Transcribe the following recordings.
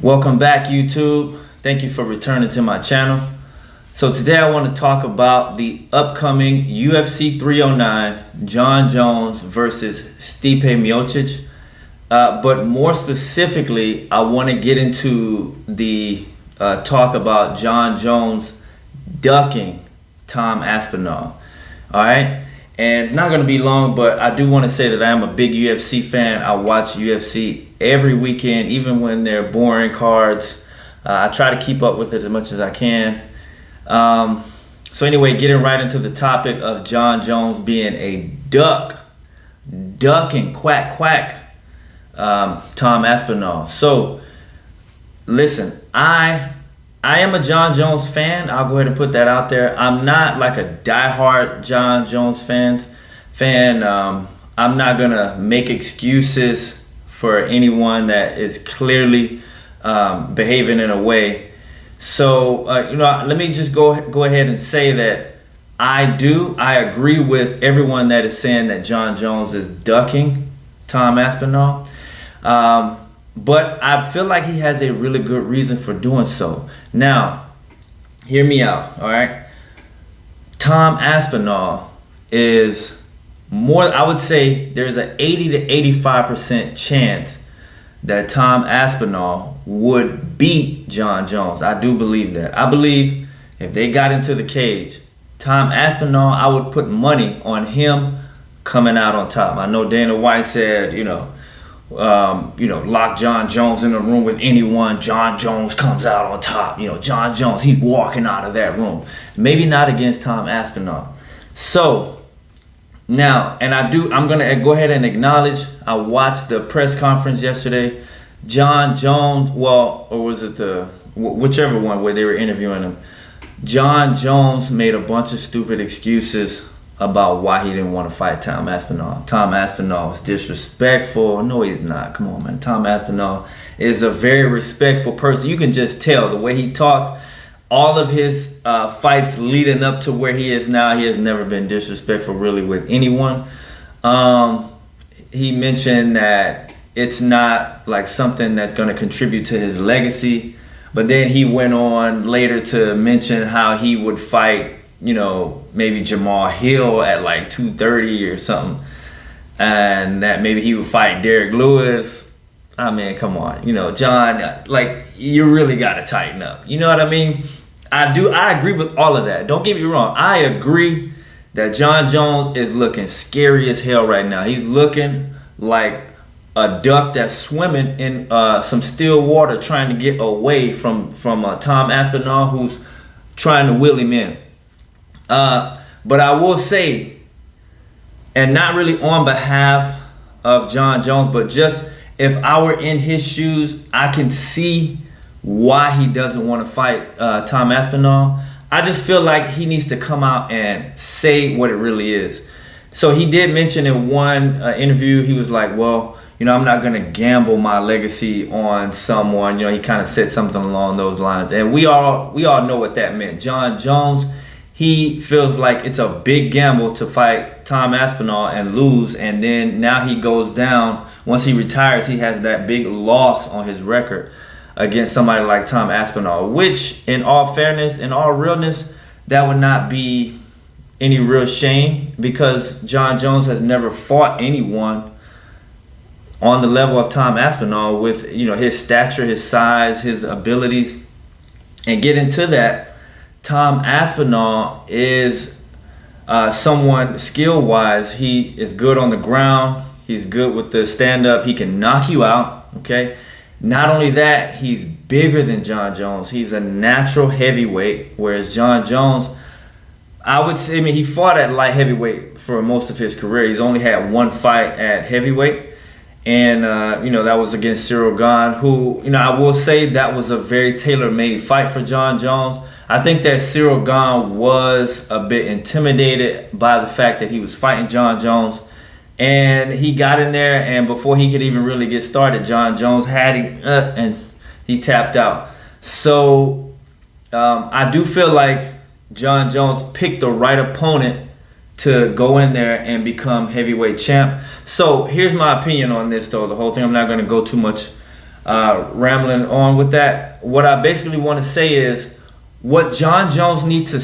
Welcome back, YouTube. Thank you for returning to my channel. So today I want to talk about the upcoming UFC 309 Jon Jones versus Stipe Miocic. But more specifically, I want to get into the talk about Jon Jones ducking Tom Aspinall. All right. And it's not going to be long, but I do want to say that I am a big UFC fan. I watch UFC every weekend, even when they're boring cards. I try to keep up with it as much as I can. So anyway, getting right into the topic of Jon Jones being a ducking, quack, Tom Aspinall. So listen, I am a Jon Jones fan. I'll go ahead and put that out there. I'm not like a diehard Jon Jones fan. I'm not gonna make excuses for anyone that is clearly behaving in a way. So let me just go ahead and say that I agree with everyone that is saying that Jon Jones is ducking Tom Aspinall. But I feel like he has a really good reason for doing so. Now, hear me out, all right? Tom Aspinall is more, I would say there's an 80 to 85% chance that Tom Aspinall would beat Jon Jones. I do believe that. I believe if they got into the cage, Tom Aspinall, I would put money on him coming out on top. I know Dana White said, lock Jon Jones in a room with anyone, Jon Jones comes out on top. Jon Jones, he's walking out of that room. Maybe not against Tom Aspinall. So now, and I'm gonna go ahead and acknowledge, I watched the press conference yesterday. Jon Jones, or was it whichever one where they were interviewing him, Jon Jones made a bunch of stupid excuses about why he didn't want to fight Tom Aspinall. Tom Aspinall was disrespectful. No, he's not. Come on, man. Tom Aspinall is a very respectful person. You can just tell the way he talks. All of his fights leading up to where he is now, he has never been disrespectful really with anyone. He mentioned that it's not like something that's going to contribute to his legacy. But then he went on later to mention how he would fight maybe Jamal Hill at like 230 or something, and that maybe he would fight Derek Lewis. I mean, come on, Jon, like, you really got to tighten up. You know what I mean? I agree with all of that. Don't get me wrong. I agree that Jon Jones is looking scary as hell right now. He's looking like a duck that's swimming in some still water trying to get away from Tom Aspinall, who's trying to wheel him in. But I will say, and not really on behalf of Jon Jones, but just if I were in his shoes, I can see why he doesn't want to fight Tom Aspinall. I just feel like he needs to come out and say what it really is. So he did mention in one interview, he was like, well, I'm not going to gamble my legacy on someone. He kind of said something along those lines. And we all know what that meant. Jon Jones, he feels like it's a big gamble to fight Tom Aspinall and lose, and then now he goes down. Once he retires, he has that big loss on his record against somebody like Tom Aspinall, which, in all fairness, in all realness, that would not be any real shame, because Jon Jones has never fought anyone on the level of Tom Aspinall with his stature, his size, his abilities. And get into that, Tom Aspinall is someone skill-wise. He is good on the ground. He's good with the stand-up. He can knock you out, okay? Not only that, he's bigger than Jon Jones. He's a natural heavyweight, whereas Jon Jones, he fought at light heavyweight for most of his career. He's only had one fight at heavyweight. And, that was against Cyril Gane, who, I will say that was a very tailor-made fight for Jon Jones. I think that Cyril Gane was a bit intimidated by the fact that he was fighting Jon Jones. And he got in there, and before he could even really get started, Jon Jones had him and he tapped out. So I do feel like Jon Jones picked the right opponent to go in there and become heavyweight champ. So here's my opinion on this, though, the whole thing. I'm not going to go too much rambling on with that. What I basically want to say is, what John Jones needs to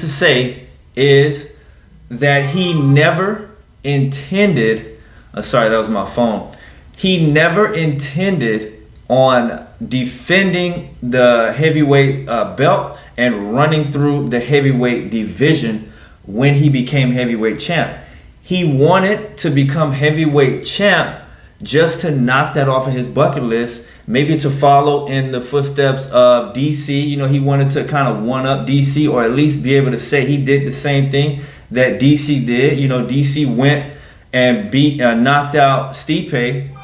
say is that he never intended. Sorry, that was my phone. He never intended on defending the heavyweight belt and running through the heavyweight division when he became heavyweight champ. He wanted to become heavyweight champ just to knock that off of his bucket list, maybe to follow in the footsteps of DC. You know, he wanted to kind of one up DC, or at least be able to say he did the same thing that DC did. You know, DC went and knocked out Stipe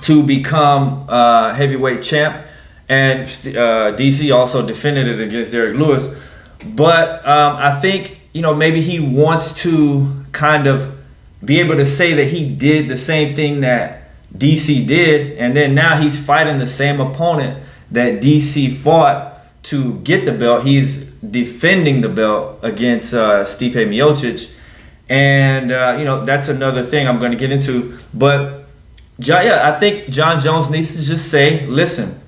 to become heavyweight champ, and DC also defended it against Derek Lewis. But I think, you know, maybe he wants to kind of be able to say that he did the same thing that DC did, and then now he's fighting the same opponent that DC fought to get the belt. He's defending the belt against Stipe Miocic, and you know, that's another thing I'm going to get into. But yeah, I think John Jones needs to just say, listen,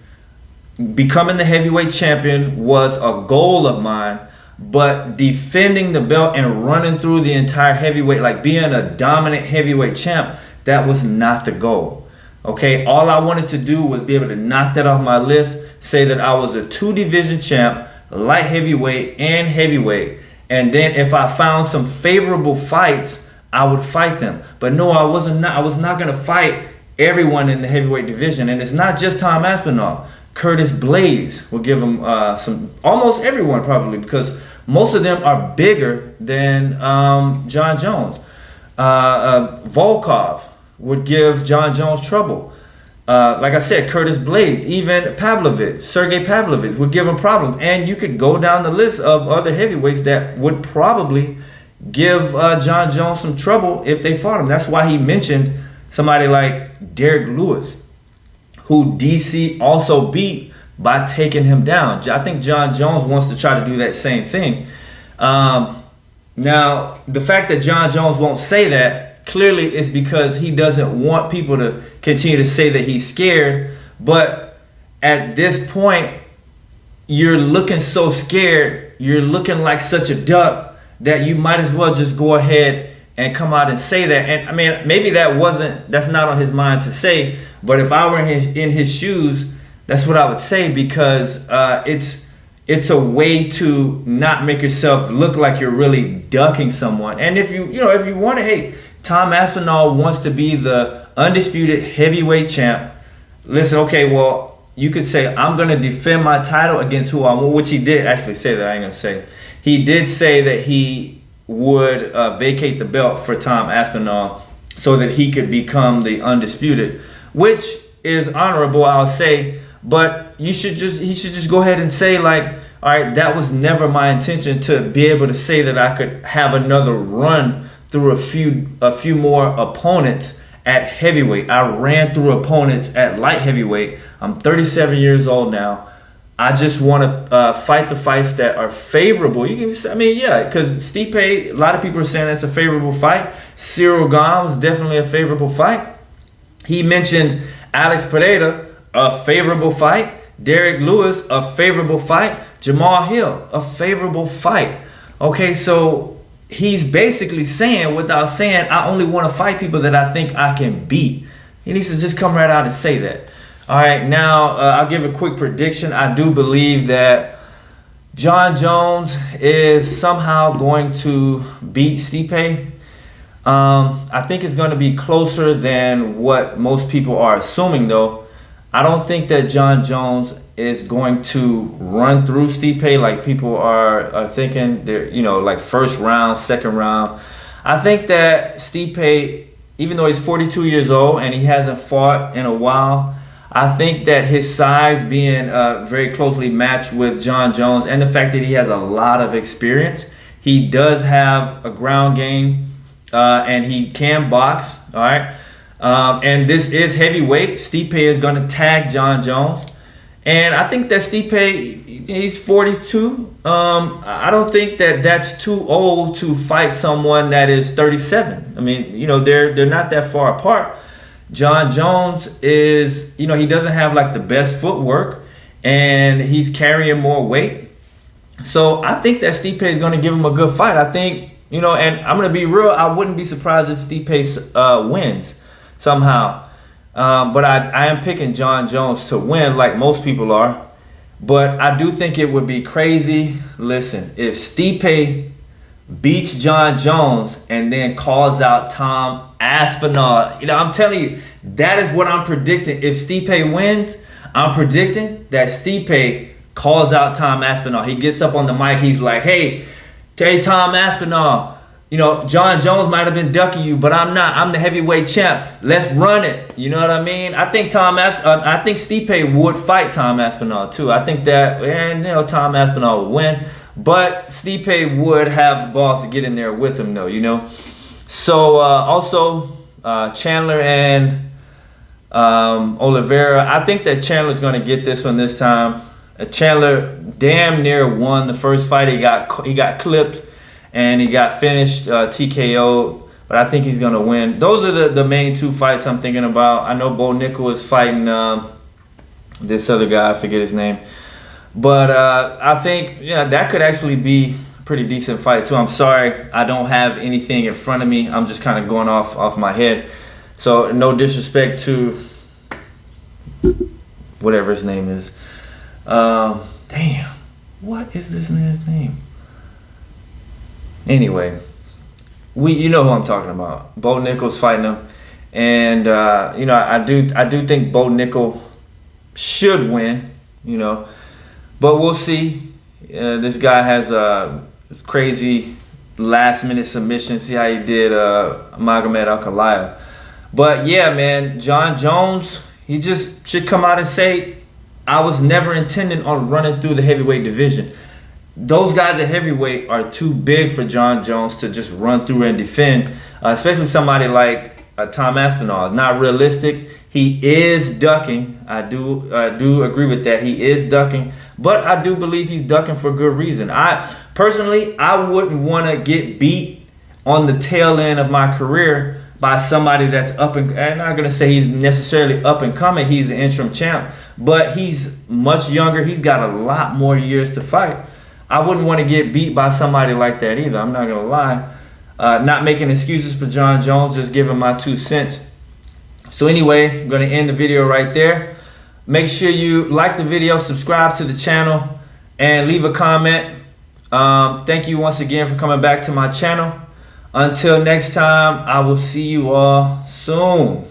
becoming the heavyweight champion was a goal of mine, but defending the belt and running through the entire heavyweight, like being a dominant heavyweight champ, that was not the goal. Okay, all I wanted to do was be able to knock that off my list, say that I was a 2-division champ, light heavyweight and heavyweight, and then if I found some favorable fights, I would fight them. But no, I was not going to fight everyone in the heavyweight division, and it's not just Tom Aspinall. Curtis Blaydes will give him almost everyone probably, because most of them are bigger than John Jones. Volkov would give John Jones trouble. Like I said, Curtis Blaydes, even Sergey Pavlovich would give him problems. And you could go down the list of other heavyweights that would probably give John Jones some trouble if they fought him. That's why he mentioned somebody like Derek Lewis, who DC also beat by taking him down. I think John Jones wants to try to do that same thing. Now, the fact that John Jones won't say that clearly is because he doesn't want people to continue to say that he's scared. But at this point, you're looking so scared, you're looking like such a duck, that you might as well just go ahead and come out and say that. And I mean, maybe that's not on his mind to say, but if I were in his shoes, that's what I would say, because it's a way to not make yourself look like you're really ducking someone. And if you want to, hey, Tom Aspinall wants to be the undisputed heavyweight champ. Listen, okay, well, you could say, I'm going to defend my title against who I want, which he did actually say that. I ain't going to say. He did say that he would vacate the belt for Tom Aspinall so that he could become the undisputed, which is honorable, I'll say. But he should just go ahead and say, like, all right, that was never my intention to be able to say that I could have another run through a few more opponents at heavyweight. I ran through opponents at light heavyweight. I'm 37 years old now. I just want to fight the fights that are favorable. Because Stipe, a lot of people are saying that's a favorable fight. Cyril Gane was definitely a favorable fight. He mentioned Alex Pereira, a favorable fight. Derek Lewis, a favorable fight. Jamal Hill, a favorable fight. Okay, so he's basically saying, without saying, I only want to fight people that I think I can beat. He needs to just come right out and say that. All right, now I'll give a quick prediction. I do believe that John Jones is somehow going to beat Stipe. I think it's going to be closer than what most people are assuming, though. I don't think that John Jones is going to run through Stipe like people are thinking. They're, like first round, second round. I think that Stipe, even though he's 42 years old and he hasn't fought in a while, I think that his size being very closely matched with John Jones, and the fact that he has a lot of experience, he does have a ground game, and he can box. All right, and this is heavyweight. Stipe is going to tag John Jones, and I think that Stipe, he's 42. I don't think that that's too old to fight someone that is 37. I mean, they're not that far apart. John Jones is, he doesn't have like the best footwork, and he's carrying more weight. So I think that Stipe is going to give him a good fight. I think, and I'm going to be real, I wouldn't be surprised if Stipe wins somehow. But I am picking John Jones to win like most people are. But I do think it would be crazy. Listen, if Stipe beats John Jones and then calls out Tom Aspinall, I'm telling you, that is what I'm predicting. If Stipe wins, I'm predicting that Stipe calls out Tom Aspinall. He gets up on the mic. He's like, hey, Tom Aspinall, John Jones might have been ducking you, but I'm not. I'm the heavyweight champ. Let's run it. You know what I mean? I think I think Stipe would fight Tom Aspinall too. I think that, Tom Aspinall would win, but Stipe would have the balls to get in there with him, though. So also Chandler and Oliveira. I think that Chandler's gonna get this one this time. Chandler damn near won the first fight. He got clipped and he got finished TKO, but I think he's gonna win. Those are the main two fights I'm thinking about. I know Bo Nickel is fighting this other guy, I forget his name, but I think that could actually be a pretty decent fight too. I'm sorry, I don't have anything in front of me. I'm just kind of going off my head. So no disrespect to whatever his name is. Damn, what is this man's name? Anyway, you know who I'm talking about. Bo Nickel's fighting him, and I do think Bo Nickel should win, but we'll see. This guy has a crazy last minute submission. See how he did Magomed Ankalaev. But yeah, man, John Jones, he just should come out and say, I was never intending on running through the heavyweight division. Those guys at heavyweight are too big for John Jones to just run through and defend, especially somebody like Tom Aspinall. It's not realistic. He is ducking. I do agree with that. He is ducking, but I do believe he's ducking for good reason. I wouldn't want to get beat on the tail end of my career by somebody that's I'm not going to say he's necessarily up and coming. He's the interim champ, but he's much younger. He's got a lot more years to fight. I wouldn't want to get beat by somebody like that either. I'm not going to lie. Not making excuses for John Jones, just giving my 2 cents. So anyway, I'm going to end the video right there. Make sure you like the video, subscribe to the channel, and leave a comment. Thank you once again for coming back to my channel. Until next time, I will see you all soon.